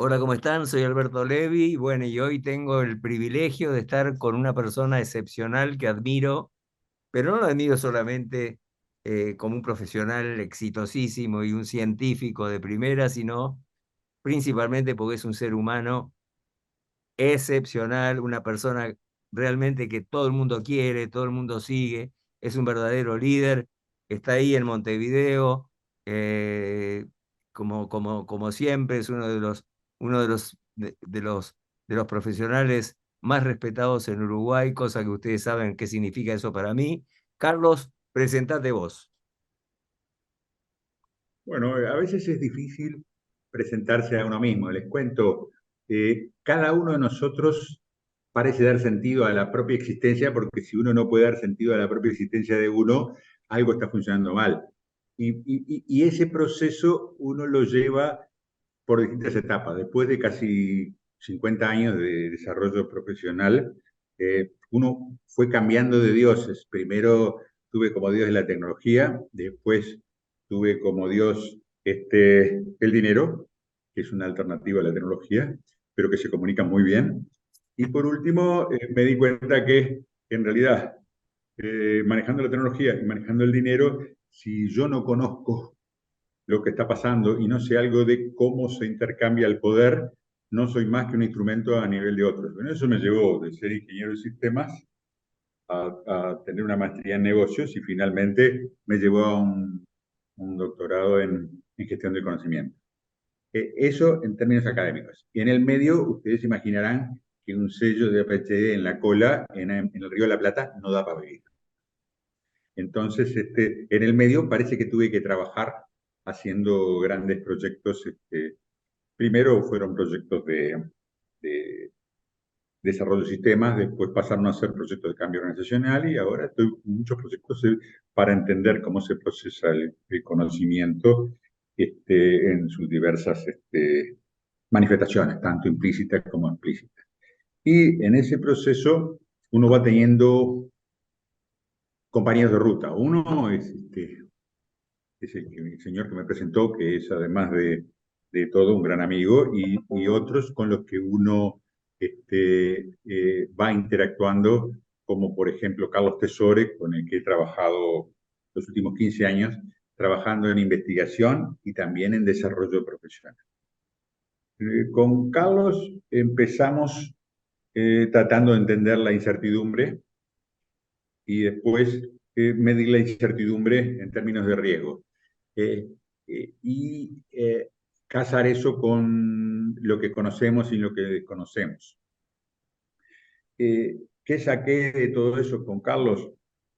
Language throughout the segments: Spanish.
Hola, ¿cómo están? Soy Alberto Levi. Bueno, y hoy tengo el privilegio de estar con una persona excepcional que admiro, pero no lo admiro solamente como un profesional exitosísimo y un científico de primera, sino principalmente porque es un ser humano excepcional, una persona realmente que todo el mundo quiere, todo el mundo sigue, es un verdadero líder, está ahí en Montevideo, eh, como siempre, es uno de los profesionales más respetados en Uruguay, cosa que ustedes saben qué significa eso para mí. Carlos, presentate vos. Bueno, a veces es difícil presentarse a uno mismo. Les cuento, cada uno de nosotros parece dar sentido a la propia existencia, porque si uno no puede dar sentido a la propia existencia de uno, algo está funcionando mal. Y ese proceso uno lo lleva por distintas etapas. Después de casi 50 años de desarrollo profesional, uno fue cambiando de dioses. Primero tuve como dios de la tecnología, después tuve como dios el dinero, que es una alternativa a la tecnología, pero que se comunica muy bien. Y por último, me di cuenta que en realidad, manejando la tecnología y manejando el dinero, si yo no conozco lo que está pasando y no sé algo de cómo se intercambia el poder, no soy más que un instrumento a nivel de otros. Bueno, eso me llevó de ser ingeniero de sistemas a tener una maestría en negocios y finalmente me llevó a un doctorado en gestión del conocimiento. Eso en términos académicos. Y en el medio, ustedes imaginarán que un sello de PhD en la cola en el Río de la Plata no da para vivir. Entonces, en el medio parece que tuve que trabajar haciendo grandes proyectos. Primero fueron proyectos de desarrollo de sistemas, después pasaron a ser proyectos de cambio organizacional y ahora estoy en muchos proyectos para entender cómo se procesa el conocimiento en sus diversas manifestaciones, tanto implícitas como explícitas. Y en ese proceso uno va teniendo compañeros de ruta. Uno es el señor que me presentó, que es además de todo un gran amigo, y otros con los que uno va interactuando, como por ejemplo Carlos Tesore, con el que he trabajado los últimos 15 años, trabajando en investigación y también en desarrollo profesional. Con Carlos empezamos tratando de entender la incertidumbre y después medir la incertidumbre en términos de riesgo. Eh, y casar eso con lo que conocemos y lo que desconocemos. ¿Qué saqué de todo eso con Carlos?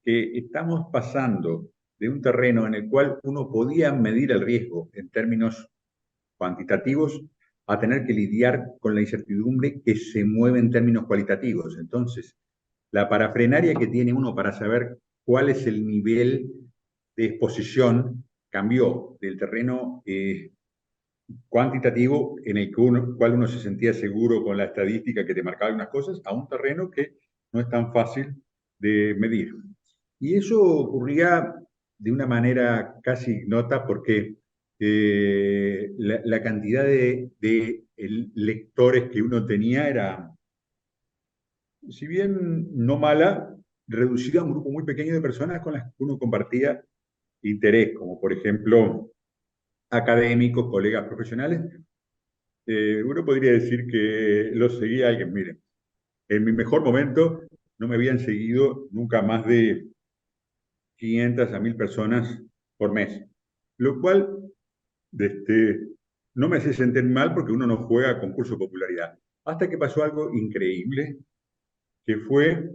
Que estamos pasando de un terreno en el cual uno podía medir el riesgo en términos cuantitativos a tener que lidiar con la incertidumbre que se mueve en términos cualitativos. Entonces, la parafrenaria que tiene uno para saber cuál es el nivel de exposición cambió del terreno cuantitativo en el cual uno se sentía seguro con la estadística que te marcaba algunas cosas a un terreno que no es tan fácil de medir. Y eso ocurría de una manera casi ignota porque la cantidad de lectores que uno tenía era, si bien no mala, reducida a un grupo muy pequeño de personas con las que uno compartía interés, como por ejemplo académicos, colegas profesionales. Uno podría decir que lo seguía alguien. Miren, en mi mejor momento no me habían seguido nunca más de 500 a 1000 personas por mes, lo cual no me hace sentir mal porque uno no juega a concurso de popularidad. Hasta que pasó algo increíble, que fue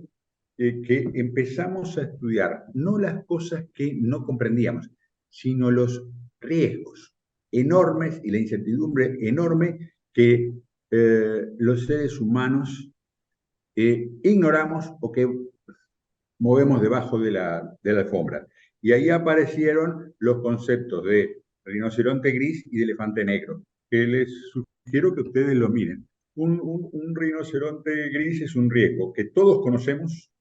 que empezamos a estudiar no las cosas que no comprendíamos, sino los riesgos enormes y la incertidumbre enorme que los seres humanos ignoramos o que movemos debajo de la alfombra. Y ahí aparecieron los conceptos de rinoceronte gris y de elefante negro, que les sugiero que ustedes lo miren. Un rinoceronte gris es un riesgo que todos conocemos,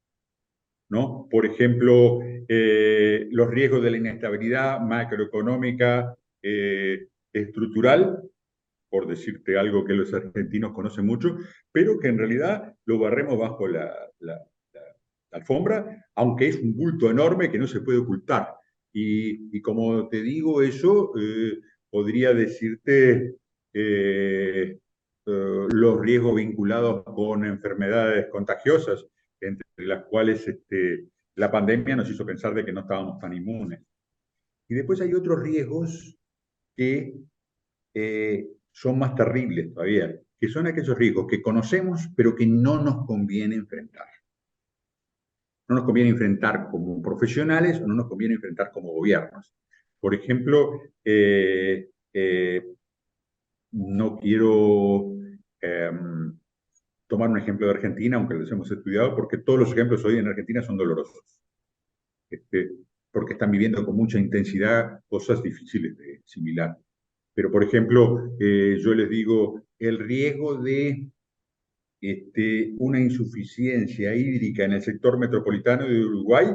¿no? Por ejemplo, los riesgos de la inestabilidad macroeconómica estructural, por decirte algo que los argentinos conocen mucho, pero que en realidad lo barremos bajo la alfombra, aunque es un bulto enorme que no se puede ocultar. Y como te digo eso, podría decirte los riesgos vinculados con enfermedades contagiosas, entre las cuales la pandemia nos hizo pensar de que no estábamos tan inmunes. Y después hay otros riesgos que son más terribles todavía, que son aquellos riesgos que conocemos pero que no nos conviene enfrentar. No nos conviene enfrentar como profesionales o no nos conviene enfrentar como gobiernos. Por ejemplo, no quiero tomar un ejemplo de Argentina, aunque los hemos estudiado, porque todos los ejemplos hoy en Argentina son dolorosos. Este, porque están viviendo con mucha intensidad cosas difíciles de asimilar. Pero, por ejemplo, yo les digo, el riesgo de una insuficiencia hídrica en el sector metropolitano de Uruguay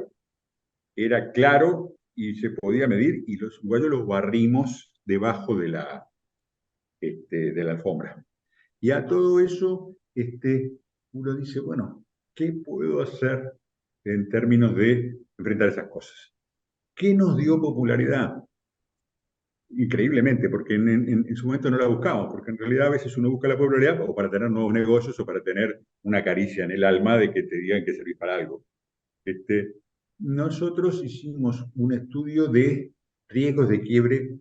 era claro y se podía medir, y los uruguayos los barrimos debajo de la alfombra. Y a todo eso, uno dice, bueno, ¿qué puedo hacer en términos de enfrentar esas cosas? ¿Qué nos dio popularidad? Increíblemente, porque en su momento no la buscamos, porque en realidad a veces uno busca la popularidad o para tener nuevos negocios o para tener una caricia en el alma de que te digan que servís para algo. Este, Nosotros hicimos un estudio de riesgos de quiebre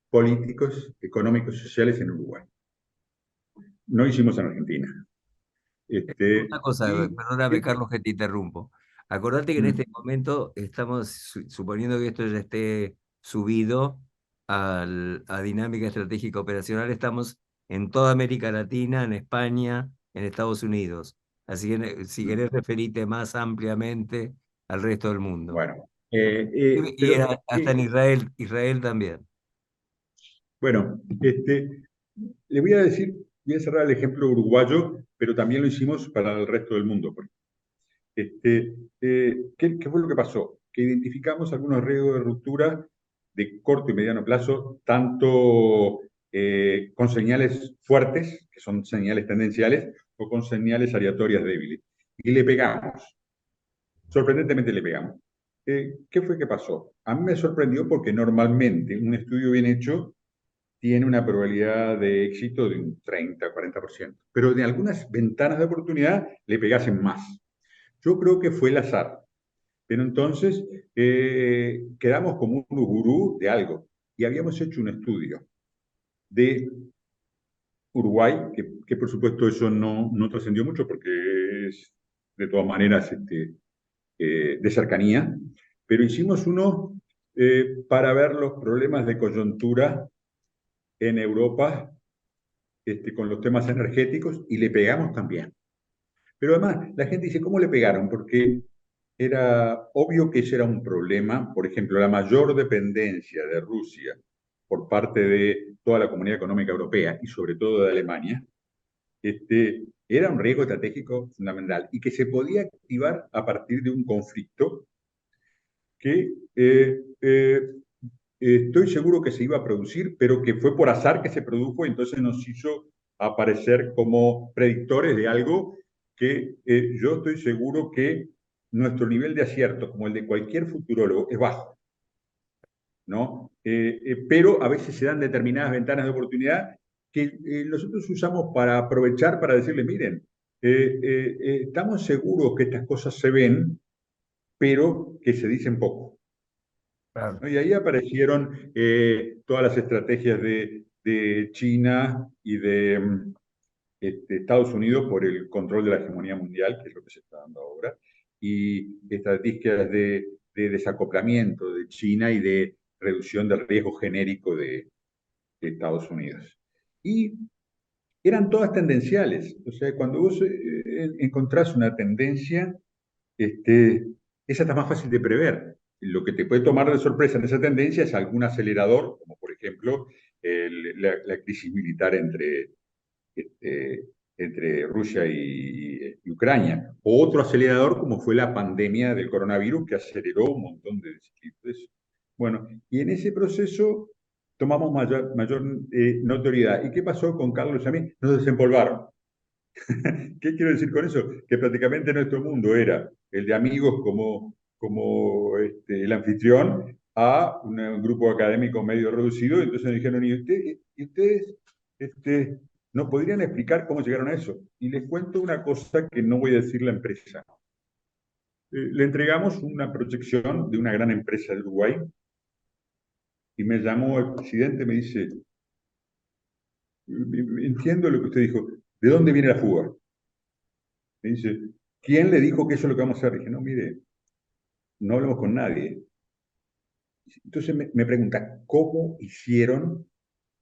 políticos, económicos y sociales en Uruguay. No hicimos en Argentina. Una cosa, Y perdóname, Carlos, que te interrumpo. Acordate que en este mm, momento estamos suponiendo que esto ya esté subido a dinámica estratégica operacional. Estamos en toda América Latina, en España, en Estados Unidos. Así que si mm, querés referirte más ampliamente al resto del mundo. bueno, Y pero hasta en Israel también. bueno, le voy a decir, voy a cerrar el ejemplo uruguayo, pero también lo hicimos para el resto del mundo. ¿Qué fue lo que pasó? Que identificamos algunos riesgos de ruptura de corto y mediano plazo, tanto con señales fuertes, que son señales tendenciales, o con señales aleatorias débiles. Y le pegamos, sorprendentemente le pegamos. ¿Qué fue que pasó? A mí me sorprendió porque normalmente un estudio bien hecho tiene una probabilidad de éxito de un 30-40%, pero de algunas ventanas de oportunidad le pegasen más. Yo creo que fue el azar, pero entonces quedamos como un gurú de algo y habíamos hecho un estudio de Uruguay, que por supuesto eso no trascendió mucho porque es de todas maneras de cercanía, pero hicimos uno para ver los problemas de coyuntura en Europa con los temas energéticos y le pegamos también. Pero además, la gente dice, ¿cómo le pegaron? Porque era obvio que ese era un problema. Por ejemplo, la mayor dependencia de Rusia por parte de toda la Comunidad Económica Europea y sobre todo de Alemania, era un riesgo estratégico fundamental y que se podía activar a partir de un conflicto que estoy seguro que se iba a producir, pero que fue por azar que se produjo y entonces nos hizo aparecer como predictores de algo que yo estoy seguro que nuestro nivel de acierto, como el de cualquier futurólogo, es bajo, ¿no? Pero a veces se dan determinadas ventanas de oportunidad que nosotros usamos para aprovechar, para decirle, miren, estamos seguros que estas cosas se ven, pero que se dicen poco. Claro. ¿No? Y ahí aparecieron todas las estrategias de China y de Estados Unidos por el control de la hegemonía mundial, que es lo que se está dando ahora, y estrategias de desacoplamiento de China y de reducción del riesgo genérico de Estados Unidos. Y eran todas tendenciales. O sea, cuando vos encontrás una tendencia, esa está más fácil de prever. Lo que te puede tomar de sorpresa en esa tendencia es algún acelerador, como por ejemplo la crisis militar este, entre Rusia y Ucrania, o otro acelerador como fue la pandemia del coronavirus que aceleró un montón de desequilibrios. Bueno, y en ese proceso tomamos mayor notoriedad. ¿Y qué pasó con Carlos y a mí? Nos desempolvaron. ¿Qué quiero decir con eso? Que prácticamente nuestro mundo era el de amigos como el anfitrión a un grupo académico medio reducido. Entonces nos dijeron, ¿y ustedes nos podrían explicar cómo llegaron a eso? Y les cuento una cosa que no voy a decir la empresa. Le entregamos una proyección de una gran empresa de Uruguay y me llamó el presidente y me dice, entiendo lo que usted dijo, ¿de dónde viene la fuga? Me dice, ¿quién le dijo que eso es lo que vamos a hacer? Dije, no, mire, no hablamos con nadie. Entonces me pregunta, ¿cómo hicieron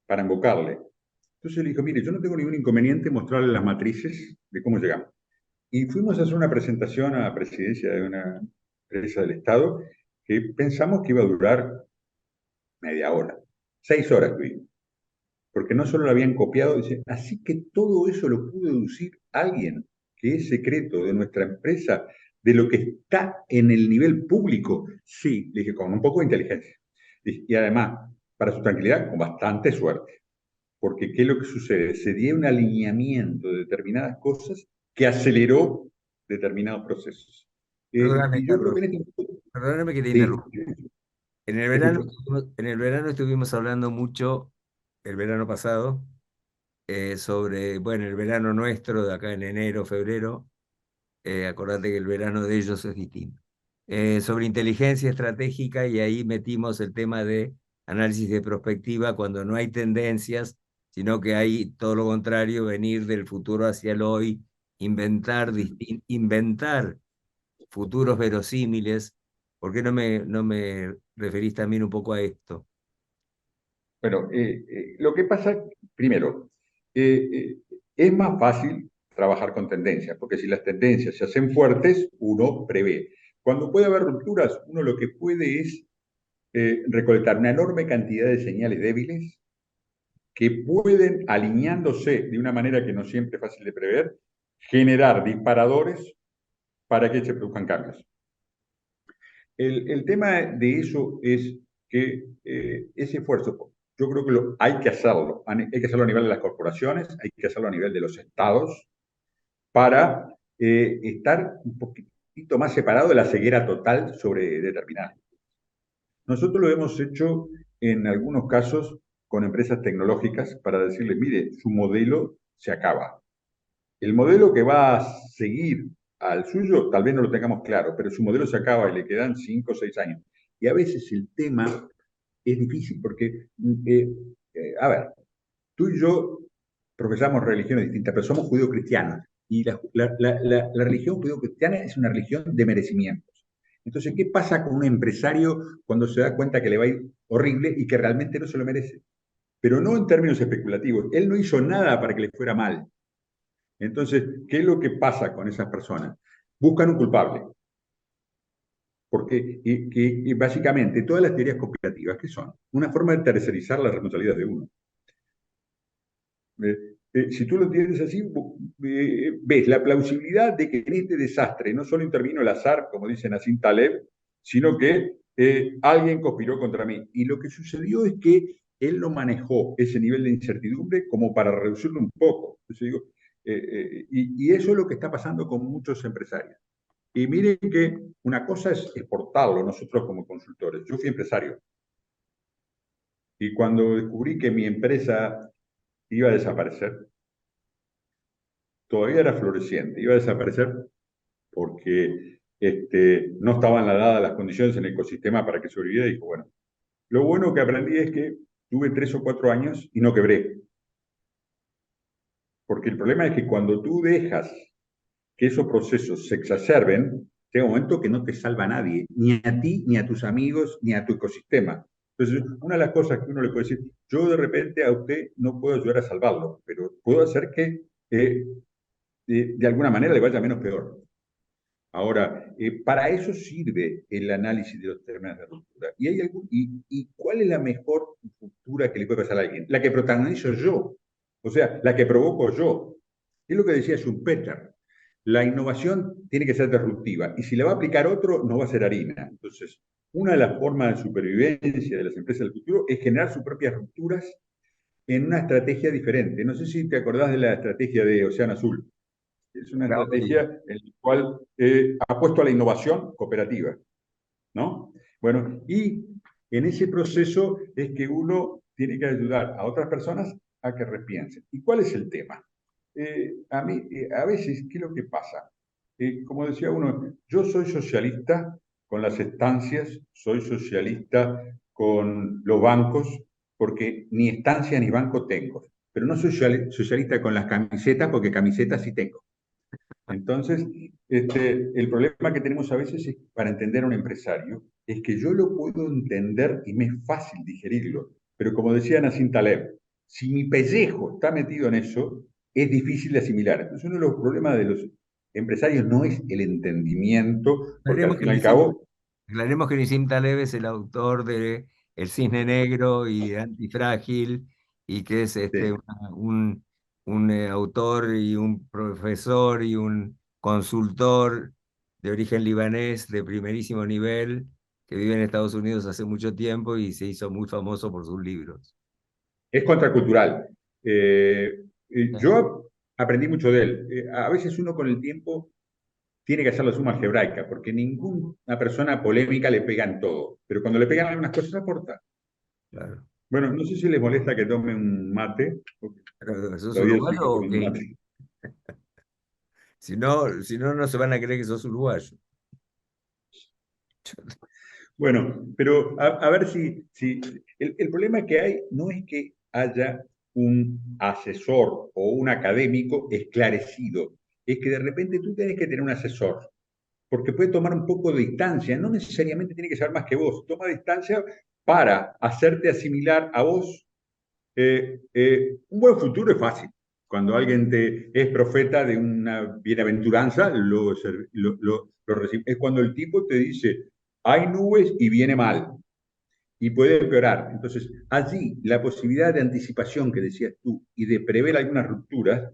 para invocarle? Entonces le dijo, mire, yo no tengo ningún inconveniente en mostrarle las matrices de cómo llegamos. Y fuimos a hacer una presentación a la presidencia de una empresa del Estado que pensamos que iba a durar media hora. 6 horas tuvimos. Porque no solo lo habían copiado, dice, así que todo eso lo pudo deducir alguien que es secreto de nuestra empresa, de lo que está en el nivel público. Sí, le dije, con un poco de inteligencia. Y además, para su tranquilidad, con bastante suerte. Porque ¿qué es lo que sucede? Se dio un alineamiento de determinadas cosas que aceleró determinados procesos. Perdóname, Y yo creo Carlos, que en este punto, perdóname que te sí, interrumpa. te escucho. En el verano estuvimos hablando mucho, el verano pasado, sobre, bueno, el verano nuestro de acá en enero, febrero, acordate que el verano de ellos es distinto. Sobre inteligencia estratégica y ahí metimos el tema de análisis de prospectiva cuando no hay tendencias, sino que hay todo lo contrario, venir del futuro hacia el hoy, inventar futuros verosímiles. ¿Por qué no me referís también un poco a esto? Bueno, lo que pasa, primero, es más fácil trabajar con tendencias, porque si las tendencias se hacen fuertes, uno prevé. Cuando puede haber rupturas, uno lo que puede es recolectar una enorme cantidad de señales débiles que pueden, alineándose de una manera que no siempre es fácil de prever, generar disparadores para que se produzcan cambios. El tema de eso es que ese esfuerzo, yo creo que hay que hacerlo. Hay que hacerlo a nivel de las corporaciones, hay que hacerlo a nivel de los estados, para estar un poquitito más separado de la ceguera total sobre determinadas. Nosotros lo hemos hecho en algunos casos con empresas tecnológicas para decirles, mire, su modelo se acaba. El modelo que va a seguir al suyo tal vez no lo tengamos claro, pero su modelo se acaba y le quedan 5 o 6 años. Y a veces el tema es difícil porque, a ver, tú y yo profesamos religiones distintas, pero somos judío-cristianos. Y la religión judío-cristiana es una religión de merecimientos. Entonces, ¿qué pasa con un empresario cuando se da cuenta que le va a ir horrible y que realmente no se lo merece? Pero no en términos especulativos. Él no hizo nada para que le fuera mal. Entonces, ¿qué es lo que pasa con esas personas? Buscan un culpable. Porque básicamente todas las teorías cooperativas, ¿qué son? Una forma de tercerizar la responsabilidad de uno. Si tú lo entiendes así, ves la plausibilidad de que en este desastre no solo intervino el azar, como dice Nassim Taleb, sino que alguien conspiró contra mí. Y lo que sucedió es que él lo manejó, ese nivel de incertidumbre, como para reducirlo un poco. Entonces digo, y eso es lo que está pasando con muchos empresarios. Y miren que una cosa es exportarlo nosotros como consultores. Yo fui empresario y cuando descubrí que mi empresa iba a desaparecer, todavía era floreciente, iba a desaparecer porque no estaban dadas las condiciones en el ecosistema para que sobreviviera. Y dijo, bueno, lo bueno que aprendí es que tuve 3 o 4 años y no quebré. Porque el problema es que cuando tú dejas que esos procesos se exacerben, llega un momento que no te salva a nadie, ni a ti, ni a tus amigos, ni a tu ecosistema. Entonces, una de las cosas que uno le puede decir, yo de repente a usted no puedo ayudar a salvarlo, pero puedo hacer que de alguna manera le vaya menos peor. Ahora, para eso sirve el análisis de los términos de ruptura. ¿Y cuál es la mejor ruptura que le puede pasar a alguien? La que protagonizo yo, o sea, la que provoco yo. Es lo que decía Schumpeter. La innovación tiene que ser disruptiva y si la va a aplicar otro, no va a ser harina. Entonces, una de las formas de supervivencia de las empresas del futuro es generar sus propias rupturas en una estrategia diferente. No sé si te acordás de la estrategia de Océano Azul. Es una Claro, obvio. estrategia en la cual ha puesto a la innovación cooperativa, ¿no? Bueno, y en ese proceso es que uno tiene que ayudar a otras personas a que repiensen. ¿Y cuál es el tema? A veces, ¿qué es lo que pasa? Como decía uno, yo soy socialista con las estancias, soy socialista con los bancos, porque ni estancia ni banco tengo. Pero no soy socialista con las camisetas, porque camisetas sí tengo. Entonces, el problema que tenemos a veces es, para entender a un empresario es que yo lo puedo entender y me es fácil digerirlo. Pero como decía Nassim Taleb, si mi pellejo está metido en eso, es difícil de asimilar. Entonces, uno de los problemas de los empresarios no es el entendimiento, porque al Aclaremos fin que y al cabo, Nissim Taleb es el autor de El Cisne Negro y de Antifrágil, y que es este, un autor y un profesor y un consultor de origen libanés de primerísimo nivel, que vive en Estados Unidos hace mucho tiempo y se hizo muy famoso por sus libros. es contracultural. Sí, Yo aprendí mucho de él. A veces uno con el tiempo tiene que hacer la suma algebraica, porque ninguna persona polémica le pega en todo, pero cuando le pegan algunas cosas aporta. claro. Bueno, no sé si les molesta que tome un mate, porque Pero, ¿sos todavía estoy uruguayo o tomando un qué? mate. Si no, no se van a creer que sos uruguayo. Bueno, pero a ver si el problema que hay no es que haya un asesor o un académico esclarecido, es que de repente tú tienes que tener un asesor, porque puede tomar un poco de distancia, no necesariamente tiene que saber más que vos, toma distancia para hacerte asimilar a vos. Un buen futuro es fácil. Cuando alguien es profeta de una bienaventuranza, es cuando el tipo te dice, hay nubes y viene mal, y puede empeorar. Entonces, allí la posibilidad de anticipación que decías tú y de prever algunas rupturas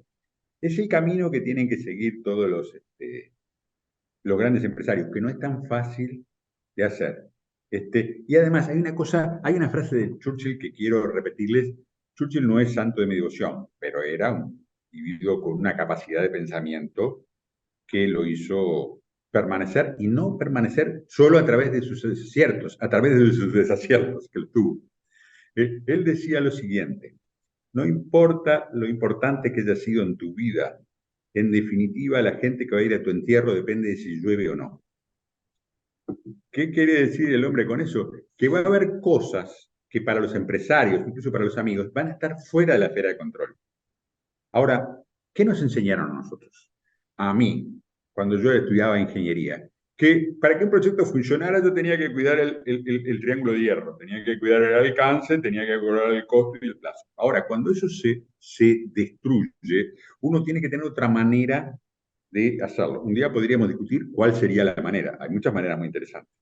es el camino que tienen que seguir todos los grandes empresarios, que no es tan fácil de hacer. Y además hay una frase de Churchill que quiero repetirles. Churchill no es santo de mi devoción, pero era un individuo con una capacidad de pensamiento que lo hizo permanecer y no permanecer solo a través de sus aciertos, a través de sus desaciertos que él tuvo. Él decía lo siguiente: no importa lo importante que haya sido en tu vida, en definitiva la gente que va a ir a tu entierro depende de si llueve o no. ¿Qué quiere decir el hombre con eso? Que va a haber cosas que para los empresarios, incluso para los amigos, van a estar fuera de la esfera de control. Ahora, ¿qué nos enseñaron a nosotros? A mí, cuando yo estudiaba ingeniería, que para que un proyecto funcionara yo tenía que cuidar el triángulo de hierro, tenía que cuidar el alcance, tenía que cuidar el costo y el plazo. Ahora, cuando eso se destruye, uno tiene que tener otra manera de hacerlo. Un día podríamos discutir cuál sería la manera. Hay muchas maneras muy interesantes.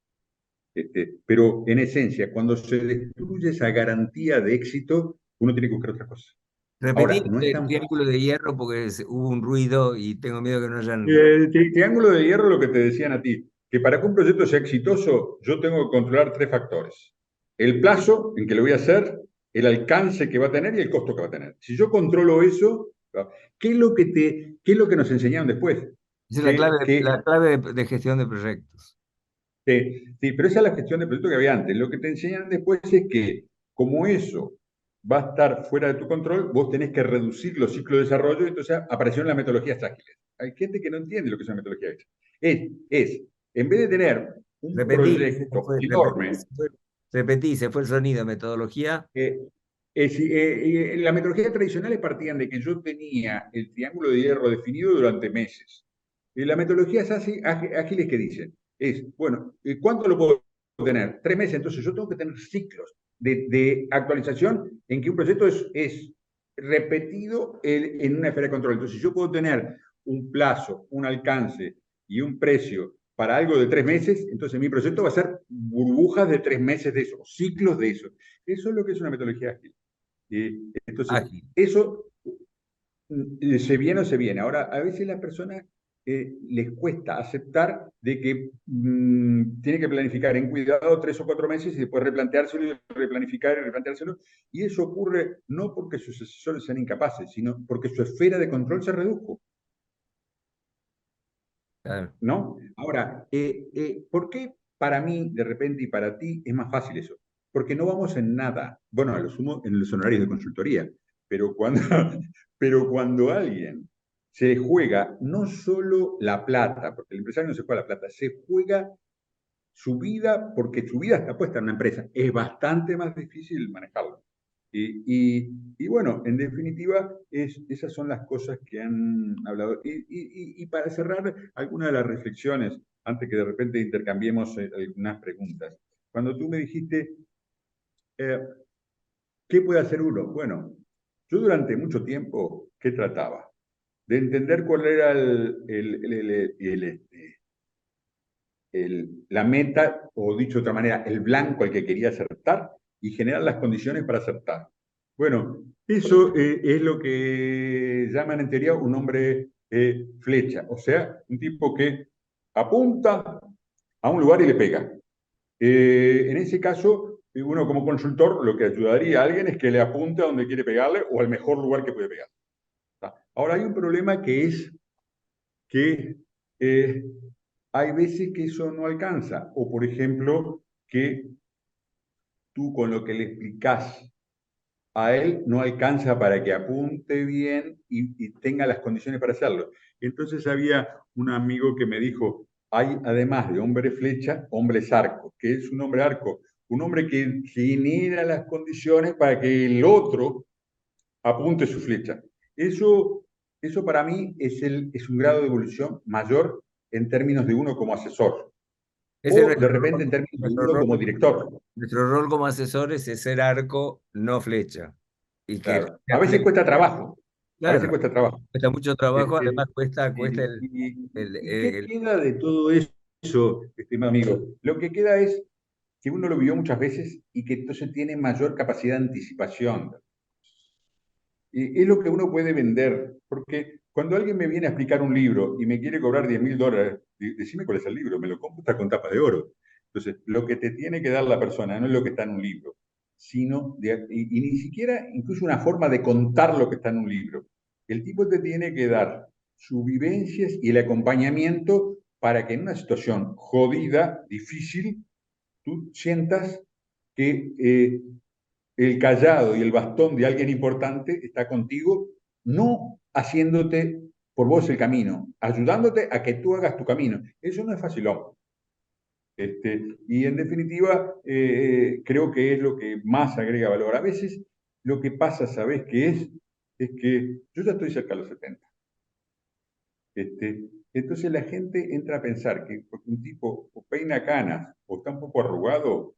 Pero en esencia, cuando se destruye esa garantía de éxito, uno tiene que buscar otra cosa. Repetí Ahora, no es el tan triángulo fácil. de hierro porque hubo un ruido y tengo miedo que no hayan... El triángulo de hierro, lo que te decían a ti, que para que un proyecto sea exitoso, yo tengo que controlar tres factores: el plazo en que lo voy a hacer, el alcance que va a tener y el costo que va a tener. Si yo controlo eso, ¿qué es lo que nos enseñaron después? Esa es Que la clave de gestión de proyectos. Sí, pero esa es la gestión de proyecto que había antes. Lo que te enseñan después es que, como eso va a estar fuera de tu control, vos tenés que reducir los ciclos de desarrollo, y entonces aparecieron las metodologías ágiles. Hay gente que no entiende lo que es una metodología ágil. En vez de tener un proyecto enorme, Repetí, se fue el sonido, metodología. eh, la metodología tradicional partían de que yo tenía el triángulo de hierro definido durante meses. La metodología es ágiles que dicen, bueno, ¿cuánto lo puedo tener? 3 meses, entonces yo tengo que tener ciclos de actualización en que un proyecto es repetido en una esfera de control. Entonces yo puedo tener un plazo, un alcance y un precio para algo de 3 meses, entonces mi proyecto va a ser burbujas de 3 meses de eso, ciclos de eso. Eso es lo que es una metodología ágil. Entonces, Ágil. eso se viene o se viene. Ahora, a veces la persona les cuesta aceptar de que tiene que planificar en cuidado 3 o 4 meses y después replanteárselo y replanificar y replanteárselo. Y eso ocurre no porque sus asesores sean incapaces, sino porque su esfera de control se redujo. Claro. ¿No? Ahora, ¿por qué para mí de repente y para ti es más fácil eso? Porque no vamos en nada, bueno, a lo sumo en los honorarios de consultoría, pero cuando, pero cuando alguien se juega no solo la plata, porque el empresario no se juega la plata, se juega su vida, porque su vida está puesta en una empresa, es bastante más difícil manejarlo. Y bueno, en definitiva, esas son las cosas que han hablado. Y para cerrar, algunas de las reflexiones, antes que de repente intercambiemos algunas preguntas. Cuando tú me dijiste, eh, ¿qué puede hacer uno? Bueno, yo durante mucho tiempo, ¿qué trataba? De entender cuál era la meta, o dicho de otra manera, el blanco al que quería acertar y generar las condiciones para acertar. Bueno, eso es lo que llaman en teoría un hombre flecha, o sea, un tipo que apunta a un lugar y le pega. En ese caso, uno como consultor lo que ayudaría a alguien es que le apunte a donde quiere pegarle o al mejor lugar que puede pegar. Ahora hay un problema que es que hay veces que eso no alcanza, o por ejemplo, que tú con lo que le explicás a él no alcanza para que apunte bien y tenga las condiciones para hacerlo. Entonces había un amigo que me dijo, hay además de hombre flecha, hombres arco. ¿Qué es un hombre arco? Un hombre que genera las condiciones para que el otro apunte su flecha. Eso, eso para mí es un grado de evolución mayor en términos de uno como asesor, Ese es o de repente en términos de nuestro uno rol, como director. nuestro rol como asesores es ser arco, no flecha. Y que Claro. A veces cuesta trabajo, a veces claro, cuesta trabajo. cuesta mucho trabajo, Este, además cuesta ¿Y qué queda de todo eso, estimado amigo? Lo que queda es que uno lo vivió muchas veces y que entonces tiene mayor capacidad de anticipación. Es lo que uno puede vender, porque cuando alguien me viene a explicar un libro y me quiere cobrar $10.000, decime cuál es el libro, me lo compro, está con tapa de oro. Entonces, lo que te tiene que dar la persona no es lo que está en un libro, sino, y ni siquiera incluso una forma de contar lo que está en un libro. El tipo te tiene que dar sus vivencias y el acompañamiento para que en una situación jodida, difícil, tú sientas que el callado y el bastón de alguien importante está contigo, no haciéndote por vos el camino, ayudándote a que tú hagas tu camino. Eso no es fácil. Y en definitiva, creo que es lo que más agrega valor. A veces lo que pasa, ¿sabes qué es? Es que yo ya estoy cerca de los 70. Entonces la gente entra a pensar que porque un tipo o peina canas o está un poco arrugado,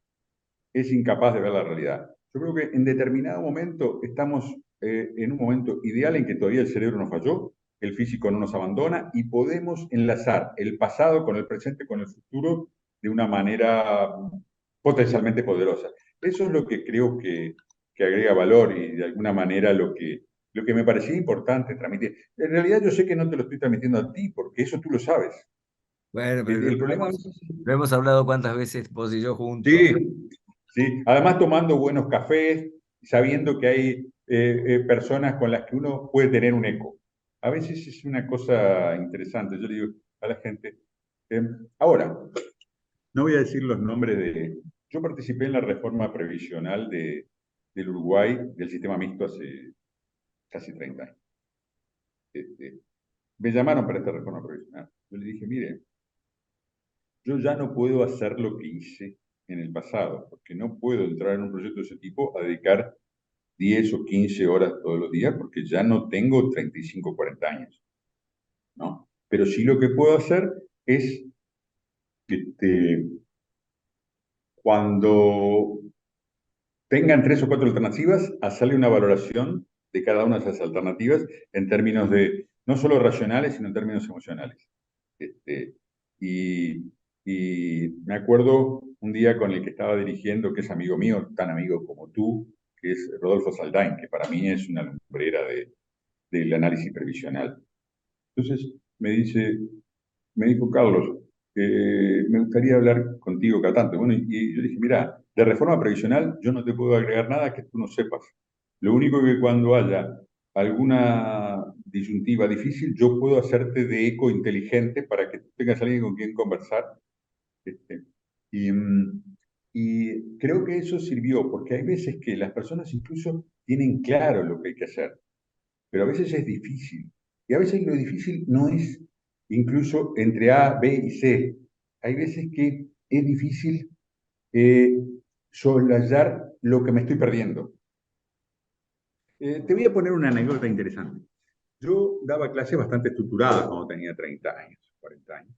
es incapaz de ver la realidad. Yo creo que en determinado momento estamos en un momento ideal en que todavía el cerebro nos falló, el físico no nos abandona y podemos enlazar el pasado con el presente, con el futuro, de una manera potencialmente poderosa. Eso es lo que creo que agrega valor y de alguna manera lo que me parecía importante transmitir. En realidad yo sé que no te lo estoy transmitiendo a ti, porque eso tú lo sabes. bueno, pero El problema es... lo hemos hablado cuántas veces vos y yo juntos. Sí, sí. Además tomando buenos cafés, sabiendo que hay personas con las que uno puede tener un eco. A veces es una cosa interesante. Yo le digo a la gente, eh, ahora, no voy a decir los nombres de... Yo participé en la reforma previsional del Uruguay, del sistema mixto, hace casi 30 años. Este, Me llamaron para esta reforma previsional. Yo le dije, mire, yo ya no puedo hacer lo que hice en el pasado, porque no puedo entrar en un proyecto de ese tipo a dedicar 10 o 15 horas todos los días, porque ya no tengo 35 o 40 años, ¿no? Pero sí lo que puedo hacer es, este, cuando tengan 3 o 4 alternativas, hacerle una valoración de cada una de esas alternativas en términos de, no solo racionales, sino en términos emocionales. Este, y, y me acuerdo un día con el que estaba dirigiendo, que es amigo mío, tan amigo como tú, que es Rodolfo Saldain, que para mí es una lumbrera del análisis previsional. Entonces, me dice, me dijo Carlos, me gustaría hablar contigo cada tanto. Bueno, y yo dije, mira, de reforma previsional yo no te puedo agregar nada que tú no sepas. Lo único que cuando haya alguna disyuntiva difícil, yo puedo hacerte de eco inteligente para que tú tengas alguien con quien conversar. Este, y, y creo que eso sirvió, porque hay veces que las personas incluso tienen claro lo que hay que hacer, pero a veces es difícil. Y a veces lo difícil no es incluso entre A, B y C. Hay veces que es difícil eh, soslayar lo que me estoy perdiendo. Te voy a poner una anécdota interesante. Yo daba clases bastante estructuradas cuando tenía 30 años, 40 años.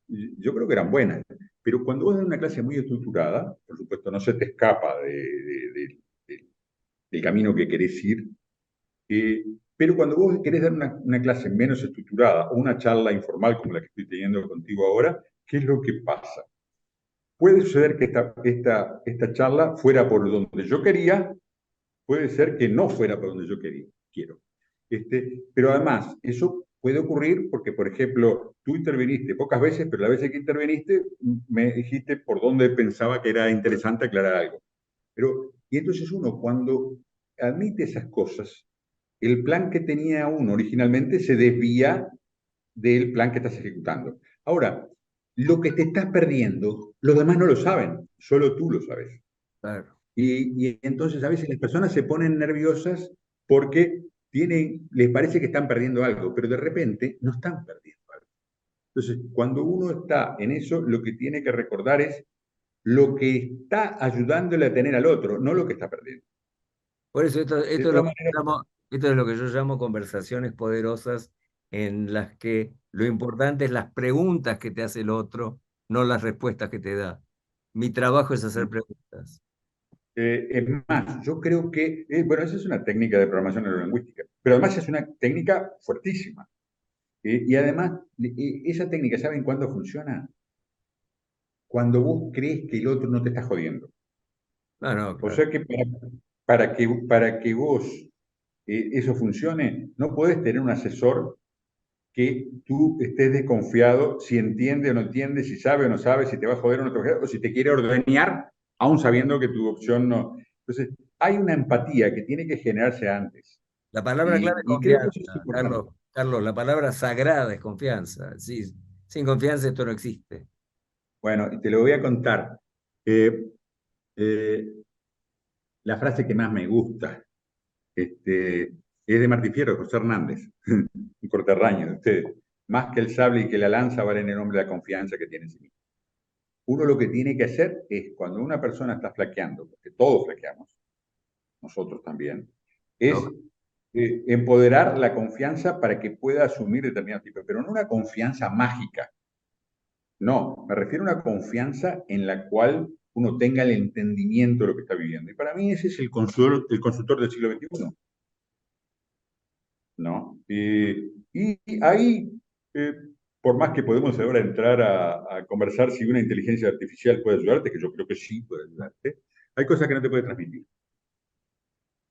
Y yo creo que eran buenas, pero cuando vos das una clase muy estructurada, por supuesto no se te escapa del camino que querés ir. Pero cuando vos querés dar una clase menos estructurada o una charla informal como la que estoy teniendo contigo ahora, ¿qué es lo que pasa? Puede suceder que esta charla fuera por donde yo quería, puede ser que no fuera por donde yo quiero. Pero además, eso puede ocurrir porque, por ejemplo, tú interviniste pocas veces, pero las veces que interviniste me dijiste por dónde pensaba que era interesante aclarar algo. Y entonces uno, cuando admite esas cosas, el plan que tenía uno originalmente se desvía del plan que estás ejecutando. Ahora, lo que te estás perdiendo, los demás no lo saben, solo tú lo sabes. Claro. Y entonces a veces las personas se ponen nerviosas porque les parece que están perdiendo algo, pero de repente no están perdiendo algo. Entonces, cuando uno está en eso, lo que tiene que recordar es lo que está ayudándole a tener al otro, no lo que está perdiendo. Por eso De esto es lo todas que maneras, esto es lo que yo llamo conversaciones poderosas en las que lo importante es las preguntas que te hace el otro, no las respuestas que te da. Mi trabajo es hacer preguntas. es más, yo creo que, bueno, esa es una técnica de programación neurolingüística, pero además es una técnica fuertísima. Y además, esa técnica, ¿saben cuándo funciona? Cuando vos crees que el otro no te está jodiendo. No, no, O claro. sea que para que vos eso funcione, no podés tener un asesor que tú estés desconfiado si entiende o no entiende, si sabe o no sabe, si te va a joder o no te va a joder, o si te quiere ordeñar, aún sabiendo que tu opción no. Entonces, hay una empatía que tiene que generarse antes. La palabra clave es Y creo que eso es confianza, importante. Carlos. Carlos, la palabra sagrada es confianza. Sí, sin confianza esto no existe. Bueno, y te lo voy a contar. Eh, eh, la frase que más me gusta este, es de Martí Fierro, José Hernández, un cortarraño de ustedes. Más que el sable y que la lanza vale en el nombre de la confianza que tiene en sí mismo. Uno lo que tiene que hacer es, cuando una persona está flaqueando, porque todos flaqueamos, nosotros también, es ¿No? empoderar la confianza para que pueda asumir determinados tipos, pero no una confianza mágica. No, me refiero a una confianza en la cual uno tenga el entendimiento de lo que está viviendo. Y para mí ese es el consultor del siglo XXI. ¿No? Y ahí, eh, por más que podemos ahora entrar a conversar si una inteligencia artificial puede ayudarte, que yo creo que sí puede ayudarte, hay cosas que no te puede transmitir.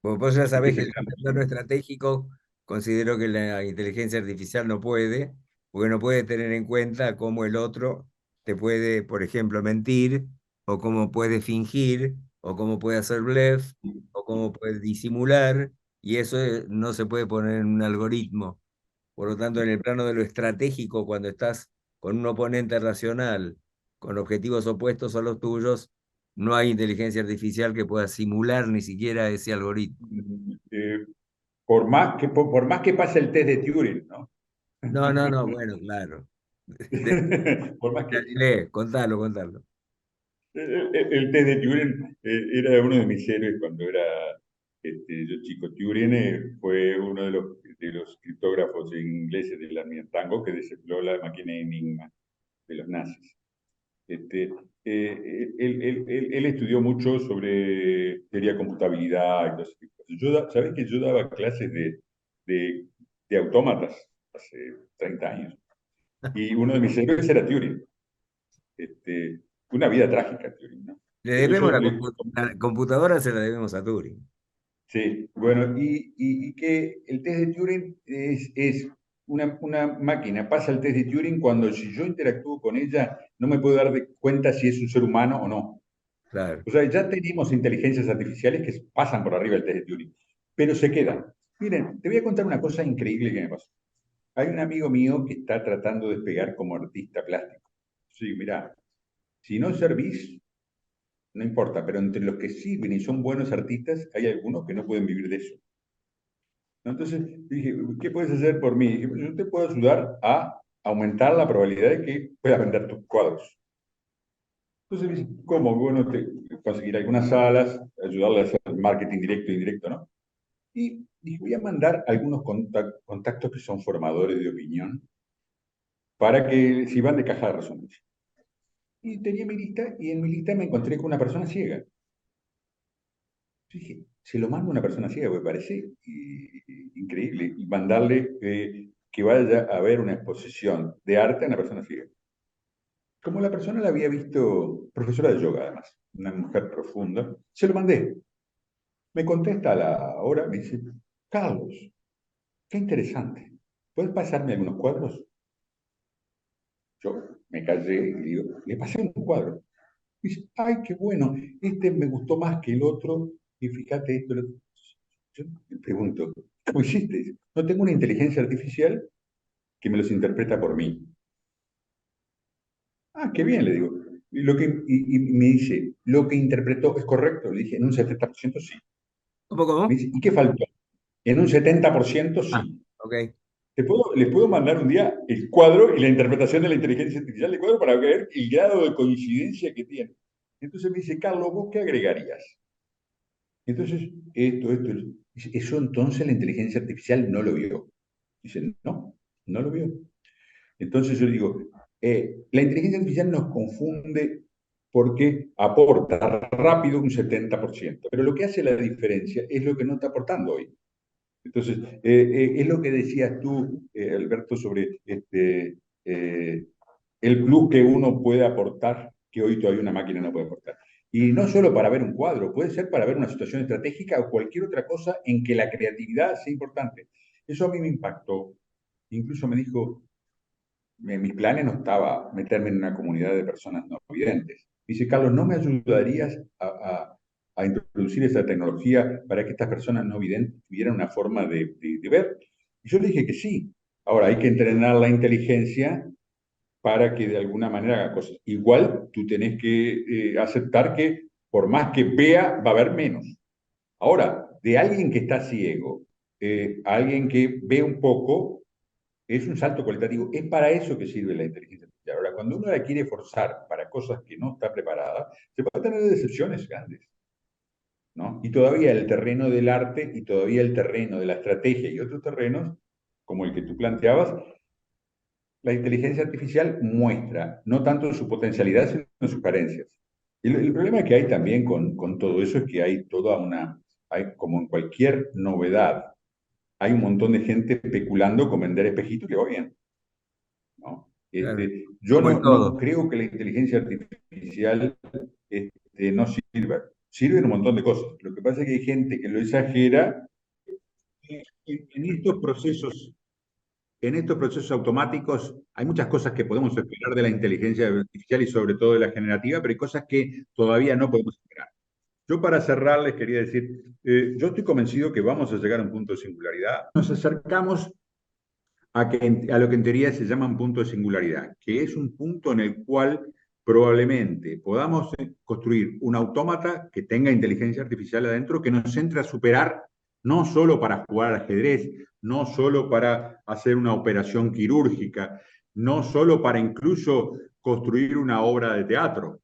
Como vos ya ¿Y qué sabés que en el pensamos? plano estratégico considero que la inteligencia artificial no puede, porque no puede tener en cuenta cómo el otro te puede, por ejemplo, mentir, o cómo puede fingir, o cómo puede hacer bluff, o cómo puede disimular, y eso no se puede poner en un algoritmo. Por lo tanto, en el plano de lo estratégico, cuando estás con un oponente racional, con objetivos opuestos a los tuyos, no hay inteligencia artificial que pueda simular ni siquiera ese algoritmo. Eh, por más que pase el test de Turing, ¿no? No, no, no, bueno, claro. Por más que Lee, contalo, contalo. el test de Turing era uno de mis héroes cuando era yo chico. Turing fue uno de los criptógrafos ingleses del Armitango que descifró la máquina Enigma de los nazis. Este, él estudió mucho sobre teoría de computabilidad y todo ese tipo de cosas. ¿Sabés que yo daba clases de, de autómatas hace 30 años? Y uno de mis héroes era Turing. Una vida trágica, Turing, ¿no? Le Pero debemos eso, la computadora, se la debemos a Turing. sí, bueno, y que el test de Turing es una máquina pasa el test de Turing cuando si yo interactúo con ella no me puedo dar cuenta si es un ser humano o no. Claro. O sea, ya tenemos inteligencias artificiales que pasan por arriba del test de Turing, pero se quedan. Miren, te voy a contar una cosa increíble que me pasó. Hay un amigo mío que está tratando de despegar como artista plástico. Sí, mira, si no servís, no importa, pero entre los que sirven y son buenos artistas, hay algunos que no pueden vivir de eso. Entonces dije, ¿qué puedes hacer por mí? Dije, yo te puedo ayudar a aumentar la probabilidad de que puedas vender tus cuadros. Entonces me dice, ¿cómo? Bueno, conseguir algunas salas, ayudarle a hacer marketing directo e indirecto, ¿no? Y dije, voy a mandar algunos contactos que son formadores de opinión para que si van de caja de resonancia. Y tenía mi lista y en mi lista me encontré con una persona ciega. Dije, se lo mando a una persona ciega, me parece increíble, y mandarle que vaya a ver una exposición de arte a una persona ciega. Como la persona la había visto, profesora de yoga además, una mujer profunda, se lo mandé. Me contesta a la hora, me dice, Carlos, qué interesante, ¿puedes pasarme algunos cuadros? Yo me callé y digo, le pasé un cuadro. Dice, ay, qué bueno, este me gustó más que el otro, y fíjate esto. Yo me pregunto, ¿cómo hiciste? No tengo una inteligencia artificial que me los interpreta por mí. Ah, qué bien, le digo. Y me dice, ¿lo que interpretó es correcto? Le dije, en un 70% sí. ¿Cómo, Me cómo? dice, ¿y qué faltó? En un 70% Ah, sí. ok. Les puedo mandar un día el cuadro y la interpretación de la inteligencia artificial del cuadro para ver el grado de coincidencia que tiene. Entonces me dice, Carlos, ¿vos qué agregarías? Entonces, esto. Dice, eso entonces la inteligencia artificial no lo vio. Dice, no, no lo vio. Entonces yo digo, la inteligencia artificial nos confunde porque aporta rápido un 70%, pero lo que hace la diferencia es lo que no está aportando hoy. Entonces, es lo que decías tú, Alberto, sobre el plus que uno puede aportar, que hoy todavía una máquina no puede aportar. Y no solo para ver un cuadro, puede ser para ver una situación estratégica o cualquier otra cosa en que la creatividad sea importante. Eso a mí me impactó. Incluso me dijo, en mis planes no estaba meterme en una comunidad de personas no videntes. Dice, Carlos, ¿no me ayudarías a introducir esa tecnología para que estas personas no videntes tuvieran una forma de ver? Y yo le dije que sí. Ahora hay que entrenar la inteligencia para que de alguna manera haga cosas. Igual tú tenés que aceptar que por más que vea, va a haber menos. Ahora, de alguien que está ciego a alguien que ve un poco, es un salto cualitativo. Es para eso que sirve la inteligencia artificial. Ahora, cuando uno la quiere forzar para cosas que no está preparada, se puede tener decepciones grandes, ¿no? Y todavía el terreno del arte y todavía el terreno de la estrategia y otros terrenos, como el que tú planteabas, la inteligencia artificial muestra no tanto su potencialidad, sino sus carencias. El problema que hay también con todo eso es que hay toda hay, como en cualquier novedad, hay un montón de gente especulando con vender espejitos que va bien, ¿no? Claro. Yo Como en no todo. creo que la inteligencia artificial no sirva. Sirve en un montón de cosas. Lo que pasa es que hay gente que lo exagera en estos procesos. En estos procesos automáticos hay muchas cosas que podemos esperar de la inteligencia artificial y sobre todo de la generativa, pero hay cosas que todavía no podemos esperar. Yo para cerrar les quería decir, yo estoy convencido que vamos a llegar a un punto de singularidad. Nos acercamos a lo que en teoría se llama un punto de singularidad, que es un punto en el cual probablemente podamos construir un autómata que tenga inteligencia artificial adentro, que nos entre a superar no solo para jugar al ajedrez, no solo para hacer una operación quirúrgica, no solo para incluso construir una obra de teatro,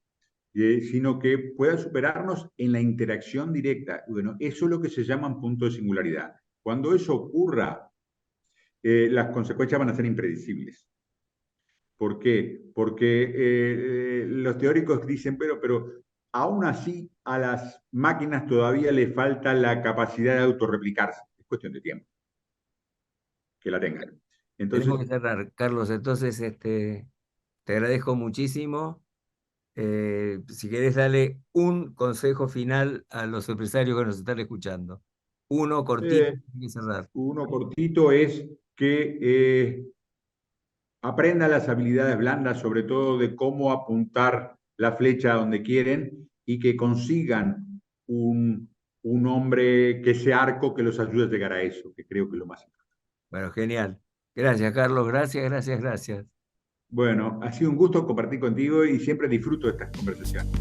sino que pueda superarnos en la interacción directa. Bueno, eso es lo que se llama un punto de singularidad. Cuando eso ocurra, las consecuencias van a ser impredecibles. ¿Por qué? Porque los teóricos dicen, pero aún así a las máquinas todavía le falta la capacidad de autorreplicarse. Es cuestión de tiempo que la tengan. Tenemos Entonces, que cerrar, Carlos. Entonces, te agradezco muchísimo. Si querés, darle un consejo final a los empresarios que nos están escuchando. Uno cortito eh, y cerrar. uno cortito es que aprendan las habilidades blandas, sobre todo de cómo apuntar la flecha a donde quieren y que consigan un hombre que ese arco que los ayude a llegar a eso, que creo que es lo más importante. Bueno, genial. Gracias, Carlos. Gracias, gracias, gracias. Bueno, ha sido un gusto compartir contigo y siempre disfruto de estas conversaciones.